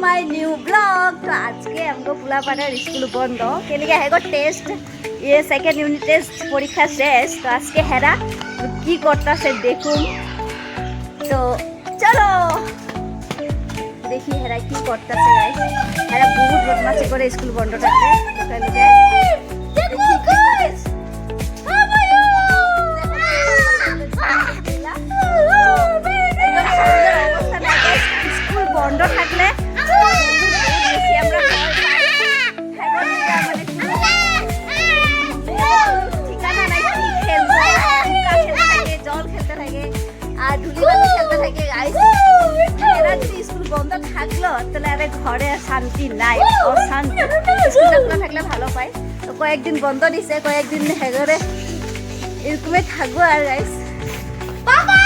My new blog. तो आज के हमको पुलापाड़ार स्कूल बंद के लिए है टेस्ट ये सेकेंड यूनिट टेस्ट परीक्षा शेष। तो आज के हेरा की करता से देखूं तो चलो देखी हेरा की करता से हेरा बहुत बदमाशी करे स्कूल बंद थाकले स्कूल बंद थाकले स्कूल बंद থাকলো তাহলে আরে ঘরে শান্তি নাই অশান্তি স্কুলে থাকলে ভালো পাই তো কয়েকদিন বন্ধ দিছে কয়েকদিন হেগরে এরকমই থাকবো আর গাইস বাবা